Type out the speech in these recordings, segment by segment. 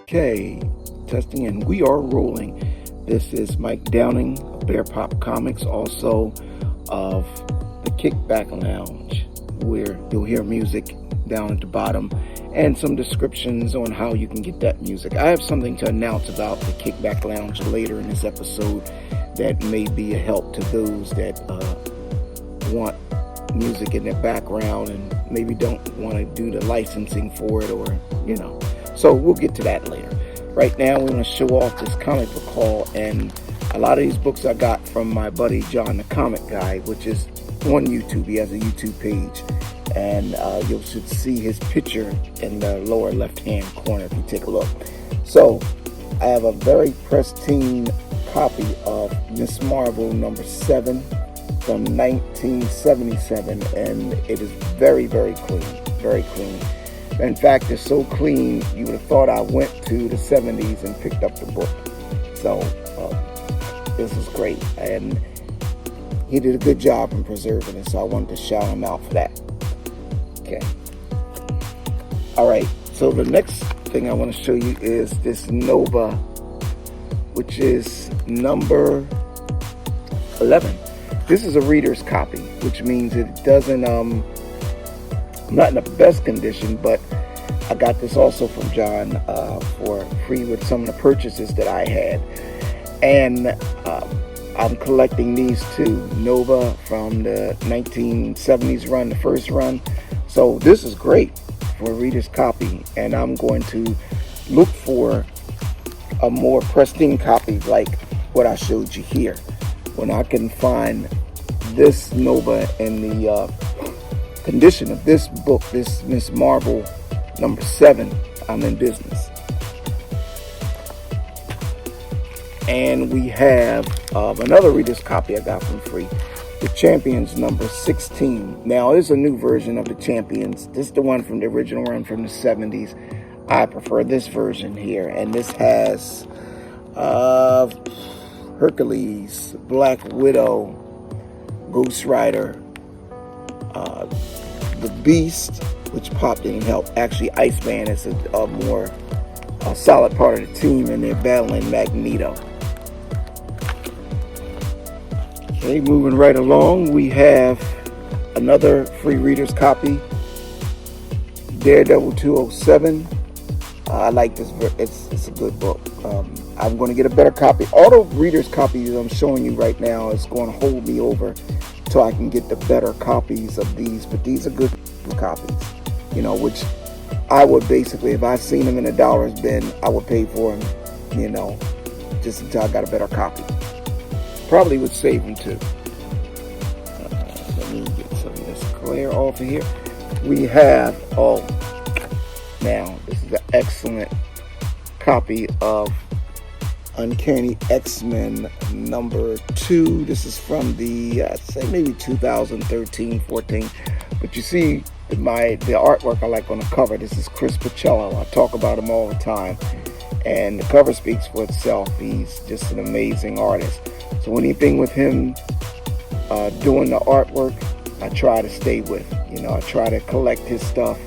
Okay, testing and we are rolling. This is Mike Downing of Bear Pop Comics, also of the KIC-BACK Lounge, where you'll hear music down at the bottom and some descriptions on how you can get that music. I have something to announce about the KIC-BACK Lounge later in this episode that may be a help to those that want music in their background and maybe don't want to do the licensing for it, or so we'll get to that later. Right now, we're going to show off this comic book haul, and a lot of these books I got from my buddy John the Comic Guy, which is on YouTube. He has a YouTube page, and you should see his picture in the lower left-hand corner if you take a look. So, I have a very pristine copy of Miss Marvel number 7 from 1977, and it is very, very clean, very clean. In fact, it's so clean, you would have thought I went to the 70s and picked up the book. So, this is great. And he did a good job in preserving it, so I wanted to shout him out for that. Okay. All right, so the next thing I want to show you is this Nova, which is number 11. This is a reader's copy, which means it doesn't, not in the best condition, but I got this also from John for free with some of the purchases that I had. And I'm collecting these two, Nova from the 1970s run, the first run. So this is great for a reader's copy, and I'm going to look for a more pristine copy like what I showed you here. When I can find this Nova in the condition of this book, this Miss Marvel number 7, I'm in business. And we have another reader's copy I got from free, the Champions number 16. Now, there's a new version of the Champions. This is the one from the original run from the 70s. I prefer this version here, and this has Hercules, Black Widow, Ghost Rider, the Beast, which Pop didn't help. Actually, Iceman is a more solid part of the team, and they're battling Magneto. Okay, moving right along, we have another free reader's copy, Daredevil 207. I like this. It's a good book. I'm going to get a better copy. All the reader's copies I'm showing you right now is going to hold me over till I can get the better copies of these. But these are good copies, which I would basically, if I seen them in a dollar's bin, I would pay for them, just until I got a better copy. Probably would save them too. Let me get some of this clear off of here. We have, now this is an excellent copy of Uncanny X-Men number 2. This is from the, I'd say maybe 2013, 14. But you see the artwork I like on the cover. This is Chris Pacello. I talk about him all the time. And the cover speaks for itself. He's just an amazing artist. So anything with him doing the artwork, I try to stay with. I try to collect his stuff,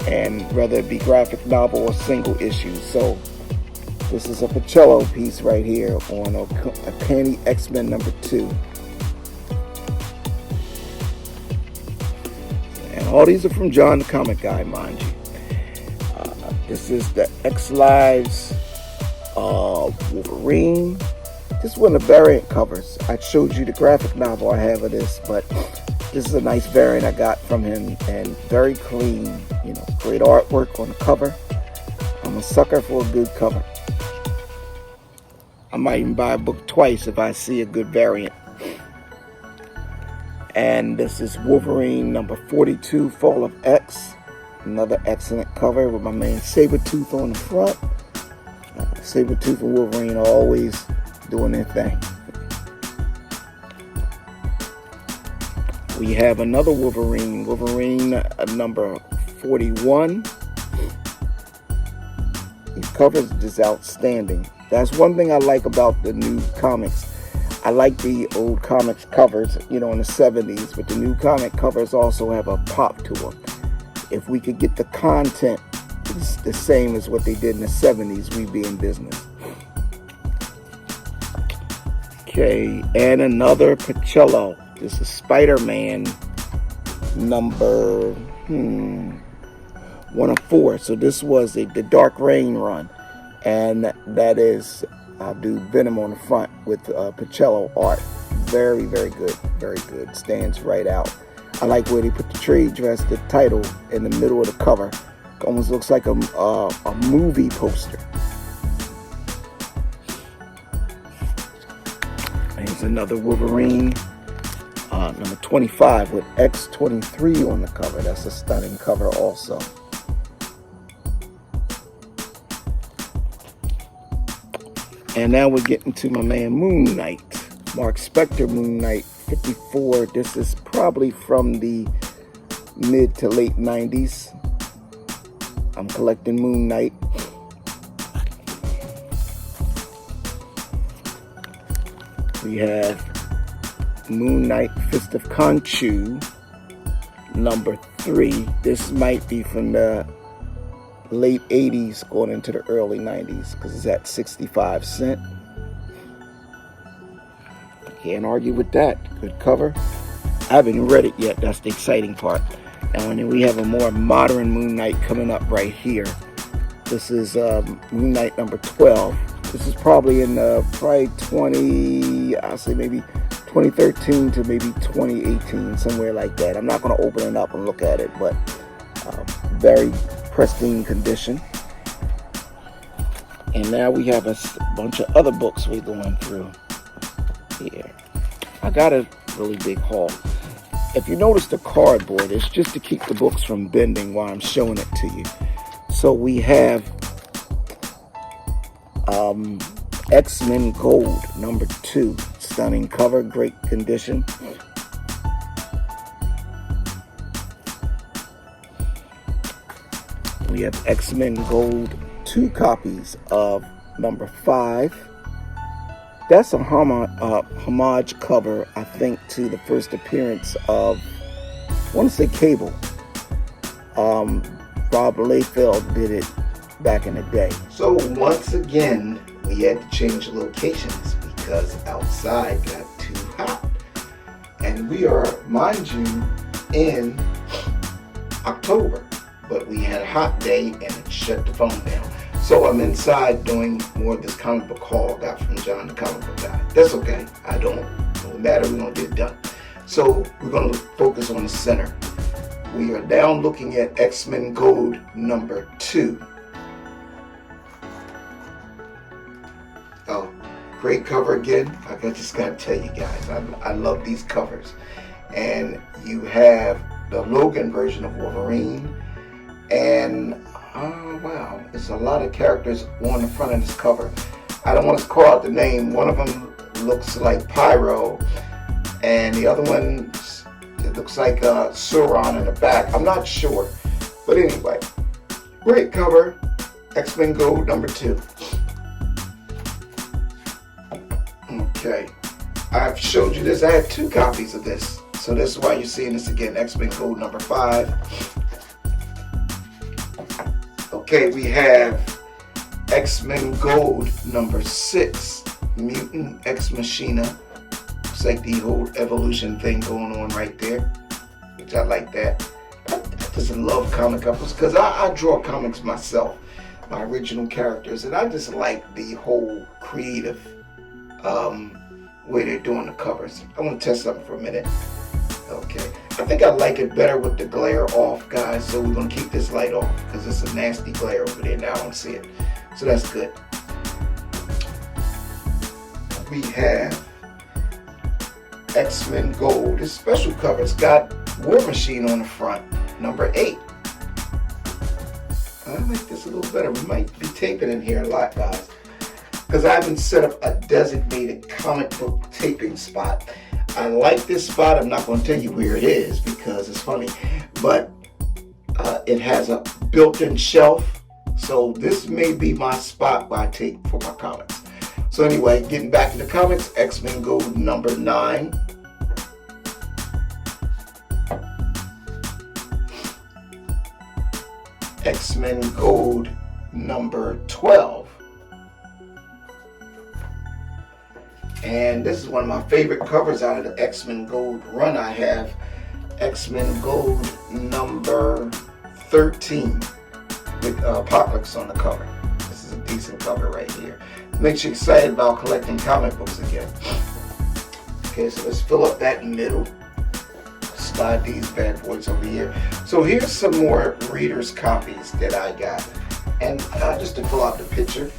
and whether it be graphic novel or single issues. So this is a Pacello piece right here on Uncanny X-Men number 2. And all these are from John the Comic Guy, mind you. This is the X-Lives Wolverine. This is one of the variant covers. I showed you the graphic novel I have of this, but this is a nice variant I got from him, and very clean, great artwork on the cover. I'm a sucker for a good cover. I might even buy a book twice if I see a good variant. And this is Wolverine number 42, Fall of X. Another excellent cover with my man Sabretooth on the front. Sabretooth and Wolverine are always doing their thing. We have another Wolverine number 41. His cover is just outstanding. That's one thing I like about the new comics. I like the old comics covers, in the 70s, but the new comic covers also have a pop to them. If we could get the content the same as what they did in the 70s, we'd be in business. Okay, and another Pacello. This is Spider-Man number 1 of 4. So this was the Dark Reign run, and that is, I'll do Venom on the front with Pacello art. Very, very good, very good. Stands right out. I like where they put the trade dress, the title, in the middle of the cover. Almost looks like a movie poster. Here's another Wolverine, number 25 with X23 on the cover. That's a stunning cover also. And now we're getting to my man Moon Knight. Mark Spector Moon Knight 54. This is probably from the mid to late 90s. I'm collecting Moon Knight. We have Moon Knight Fist of Khonshu, number 3. This might be from the late 80s going into the early 90s because it's at 65 cents. Can't argue with that. Good cover. I haven't read it yet. That's the exciting part. And then we have a more modern Moon Knight coming up right here. This is Moon Knight number 12. This is probably in probably 2013 to maybe 2018, somewhere like that. I'm not going to open it up and look at it, but very pristine condition. And now we have a bunch of other books we're going through here. I got a really big haul. If you notice the cardboard, it's just to keep the books from bending while I'm showing it to you. So we have X-Men Gold, number 2. Stunning cover, great condition. We have X-Men Gold, 2 copies of number 5. That's a homage cover, I think, to the first appearance of, I want to say, Cable. Bob Liefeld did it back in the day. So once again, we had to change locations because outside got too hot. And we are, mind you, in October, but we had a hot day and it shut the phone down. So I'm inside doing more of this comic book haul I got from John the comic book guy. That's okay. No matter, we're going to get it done. So we're going to focus on the center. We are down looking at X-Men Gold number 2. Oh, great cover again. I just got to tell you guys, I love these covers. And you have the Logan version of Wolverine. And, oh wow, there's a lot of characters on the front of this cover. I don't want to call out the name. One of them looks like Pyro. And the other one, it looks like Sauron in the back. I'm not sure. But anyway, great cover. X-Men Gold number 2. Okay, I've showed you this. I had 2 copies of this, so this is why you're seeing this again. X-Men Gold number 5. Okay, we have X-Men Gold number 6, Mutant Ex Machina. Looks like the whole evolution thing going on right there, which I like that. I just love comic covers because I draw comics myself, my original characters, and I just like the whole creative way they're doing the covers. I want to test something for a minute. Okay, I think I like it better with the glare off, guys, so we're going to keep this light off because it's a nasty glare over there now. I don't see it, so that's good. We have X-Men Gold. This special cover, it's got War Machine on the front, number 8. I like this a little better. We might be taping in here a lot, guys, because I haven't set up a designated comic book taping spot. I like this spot. I'm not going to tell you where it is because it's funny, but it has a built-in shelf, so this may be my spot where I tape for my comics. So anyway, getting back to the comics, X-Men Gold number 9. X-Men Gold number 12. And this is one of my favorite covers out of the X-Men Gold run. I have X-Men Gold number 13 with Apocalypse on the cover. This is a decent cover right here. Makes you excited about collecting comic books again. Okay, so let's fill up that middle. Slide these bad boys over here. So here's some more readers' copies that I got. And just to fill out the picture,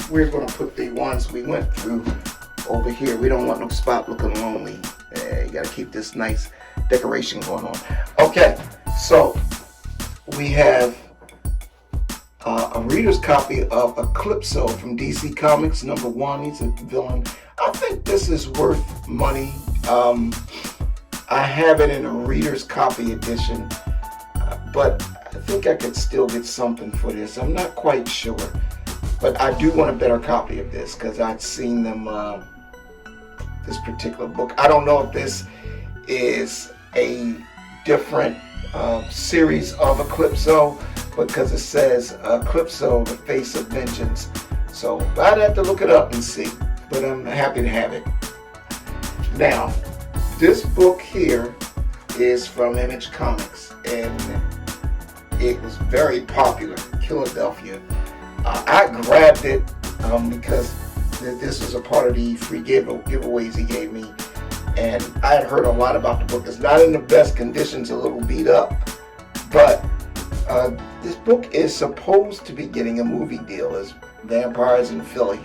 we're going to put the ones we went through over here. We don't want no spot looking lonely. You got to keep this nice decoration going on. Okay, so we have a reader's copy of Eclipso from DC Comics number 1. He's a villain. I think this is worth money. I have it in a reader's copy edition, but I think I could still get something for this. I'm not quite sure, but I do want a better copy of this because I've seen them, this particular book. I don't know if this is a different series of Eclipso, because it says Eclipso, the Face of Vengeance. So I'd have to look it up and see, but I'm happy to have it. Now, this book here is from Image Comics, and it was very popular in Philadelphia. I grabbed it because this was a part of the free giveaways he gave me, and I had heard a lot about the book. It's not in the best condition, it's a little beat up, but this book is supposed to be getting a movie deal as Vampires in Philly.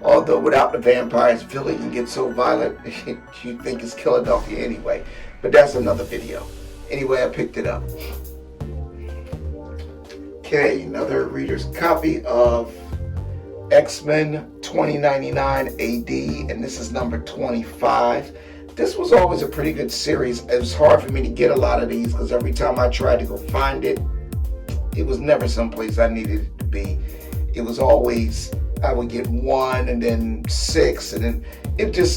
Although without the vampires, Philly can get so violent, you think it's Philadelphia anyway. But that's another video. Anyway, I picked it up. Okay, another reader's copy of X-Men 2099 AD, and this is number 25. This was always a pretty good series. It was hard for me to get a lot of these because every time I tried to go find it, it was never someplace I needed it to be. It was always, I would get 1 and then 6, and then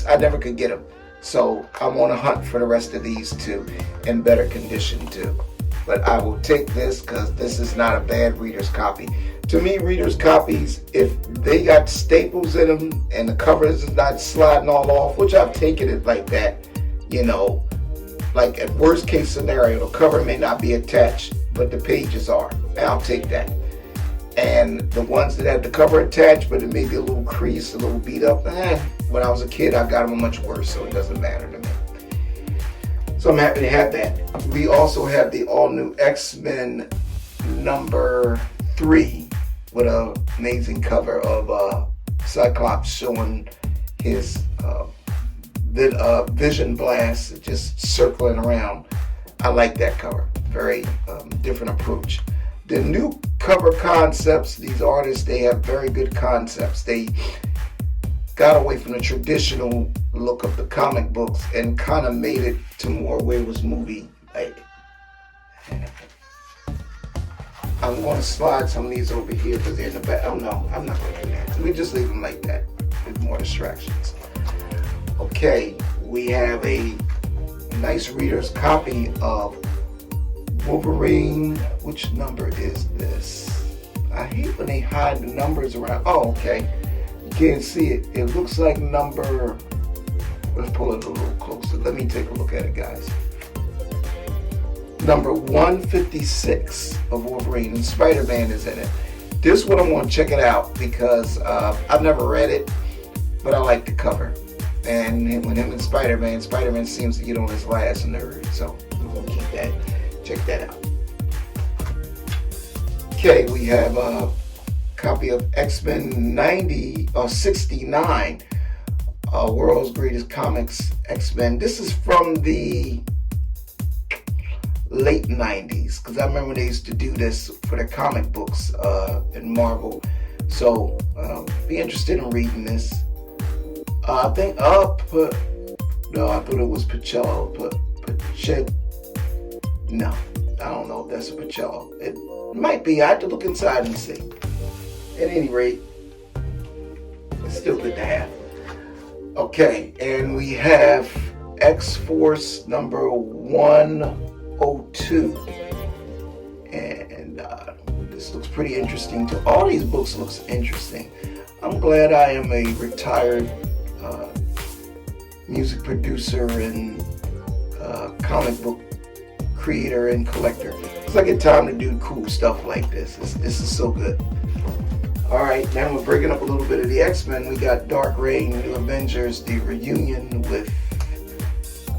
I never could get them. So I'm on a hunt for the rest of these two in better condition too. But I will take this because this is not a bad reader's copy. To me, reader's copies, if they got staples in them and the cover is not sliding all off, which I've taken it like that, you know, like at worst case scenario, the cover may not be attached, but the pages are. I'll take that. And the ones that have the cover attached, but it may be a little crease, a little beat up, when I was a kid, I got them much worse, so it doesn't matter to me. So I'm happy to have that. We also have the all-new X-Men number 3 with an amazing cover of Cyclops showing his vision blast just circling around. I like that cover. Very different approach. The new cover concepts, these artists, they have very good concepts. They got away from the traditional look of the comic books and kind of made it to more where it was movie like. I'm going to slide some of these over here because they're in the back. Oh no, I'm not going to do that. We just leave them like that with more distractions. Okay, we have a nice reader's copy of Wolverine. Which number is this? I hate when they hide the numbers around. Oh, okay. You can't see it. It looks like number, let's pull it a little closer. Let me take a look at it, guys. Number 156 of Wolverine, and Spider-Man is in it. This one I'm going to check it out because I've never read it, but I like the cover. And when him and Spider-Man seems to get on his last nerve, so I'm going to keep that. Check that out. Okay, we have a copy of X-Men 69, World's Greatest Comics X-Men. This is from the late 90s, because I remember they used to do this for the comic books in Marvel. So, be interested in reading this. I think no, I thought it was Pacello, but no, I don't know if that's a Pacello. It might be. I have to look inside and see. At any rate, it's still good to have. Okay, and we have X-Force number 102. And this looks pretty interesting too. All these books looks interesting. I'm glad I am a retired music producer and comic book creator and collector. It's like a time to do cool stuff like this. This is so good. Alright, now we're breaking up a little bit of the X-Men. We got Dark Reign, New Avengers, the reunion with,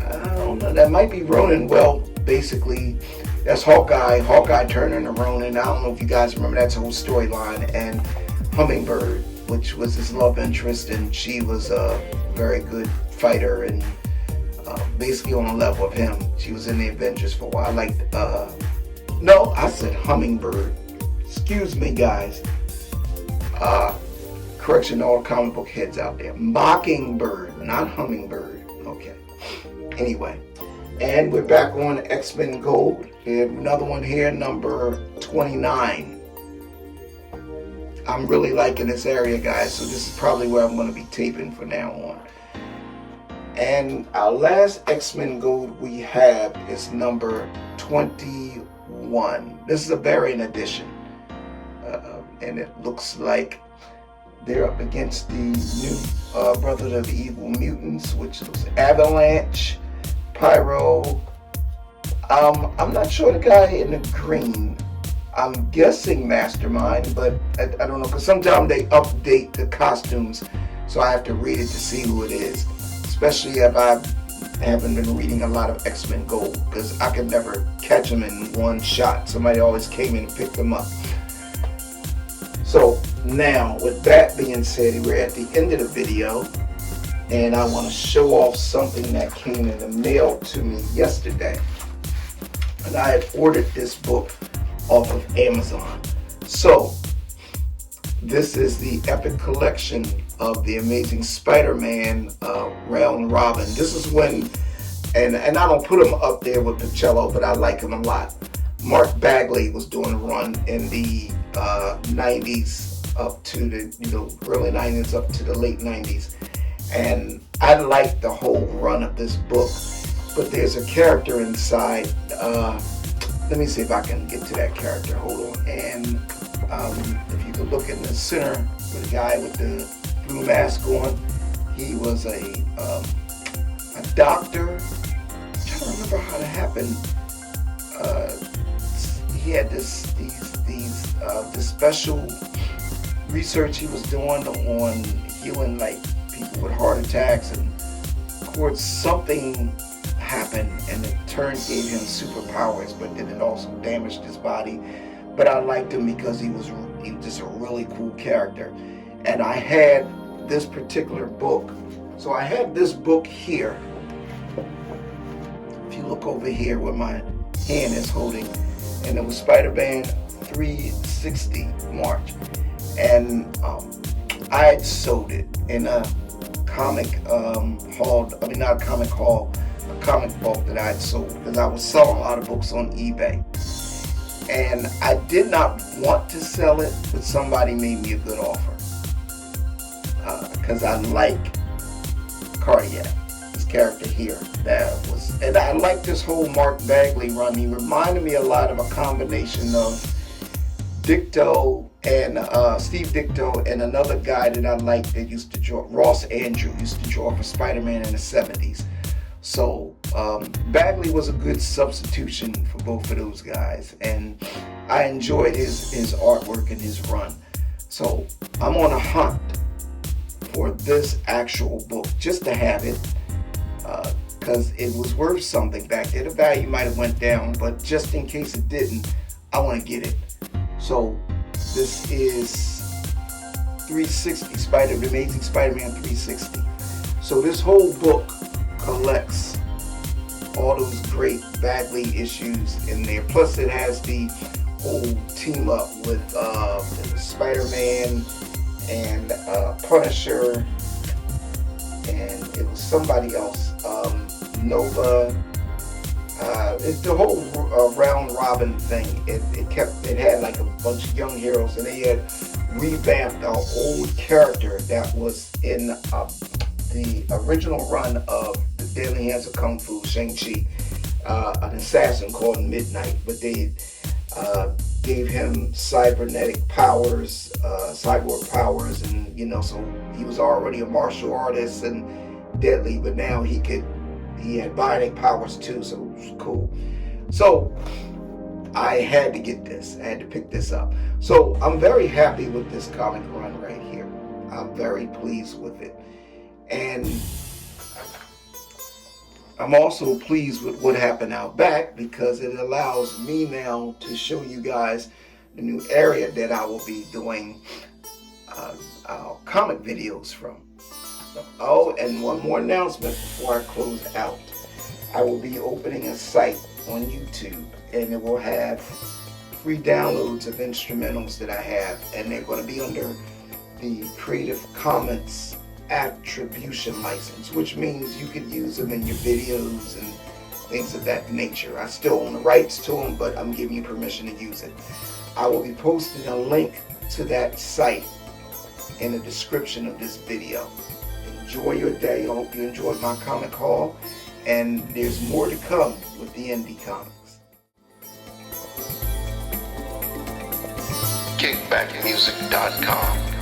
I don't know, that might be Ronin. Well, basically, that's Hawkeye turning to Ronin. I don't know if you guys remember, that's the whole storyline. And Hummingbird, which was his love interest, and she was a very good fighter and basically on a level of him. She was in the Avengers for a while. I liked, no, I said Hummingbird. Excuse me, guys. Correction to all comic book heads out there. Mockingbird, not Hummingbird. Okay. Anyway, and we're back on X-Men Gold. We have another one here, number 29. I'm really liking this area, guys, so this is probably where I'm going to be taping from now on. And our last X-Men Gold we have is number 21. This is a variant edition. And it looks like they're up against the new Brotherhood of Evil Mutants, which looks Avalanche, Pyro. I'm not sure the guy in the green. I'm guessing Mastermind, but I don't know, because sometimes they update the costumes, so I have to read it to see who it is. Especially if I haven't been reading a lot of X-Men Gold, because I could never catch them in one shot. Somebody always came in and picked them up. So now, with that being said, we're at the end of the video, and I want to show off something that came in the mail to me yesterday. And I had ordered this book off of Amazon. So this is the epic collection of the Amazing Spider-Man round robin. This is when, and I don't put him up there with Pacello, but I like him a lot. Mark Bagley was doing a run in the 90s up to the early 90s up to the late 90s, and I like the whole run of this book. But there's a character inside. Let me see if I can get to that character. Hold on. And if you could look in the center with the guy with the blue mask on, he was a doctor. I'm trying to remember how it happened. He had this special research he was doing on healing like people with heart attacks, and of course something happened and it gave him superpowers, but then it also damaged his body. But I liked him because he was just a really cool character. And I had this particular book. So I had this book here. If you look over here where my hand is holding, and it was Spider-Man 360 March. And I had sold it in a comic hall, I mean not a comic hall, a comic book that I had sold, because I was selling a lot of books on eBay. And I did not want to sell it, but somebody made me a good offer. Because I like Cardiac, this character here. And I like this whole Mark Bagley run. He reminded me a lot of a combination of Dicto and Steve Dicto and another guy that I like that used to draw, Ross Andrew, used to draw for Spider-Man in the 70s. So Bagley was a good substitution for both of those guys, and I enjoyed his artwork and his run. So I'm on a hunt for this actual book, just to have it, because it was worth something back there. The value might have went down, but just in case it didn't, I want to get it. So this is 360, The Amazing Spider-Man 360. So this whole book collects all those great Bagley issues in there. Plus it has the whole team up with Spider-Man and Punisher, and it was somebody else, Nova. It's the whole round robin thing. It had like a bunch of young heroes, and they had revamped an old character that was in the original run of The Deadly Hands of Kung Fu, Shang-Chi, an assassin called Midnight, but they gave him cybernetic powers, cyborg powers, and so he was already a martial artist and deadly, but now he had bionic powers too, so it was cool. So I had to get this. I had to pick this up. So I'm very happy with this comic run right here. I'm very pleased with it. And I'm also pleased with what happened out back, because it allows me now to show you guys the new area that I will be doing comic videos from. Oh, and one more announcement before I close out. I will be opening a site on YouTube, and it will have free downloads of instrumentals that I have, and they're going to be under the Creative Commons attribution license, which means you could use them in your videos and things of that nature. I still own the rights to them, but I'm giving you permission to use it. I will be posting a link to that site in the description of this video. Enjoy your day. I hope you enjoyed my comic haul, and there's more to come with the indie comics. KIC-BACK music.com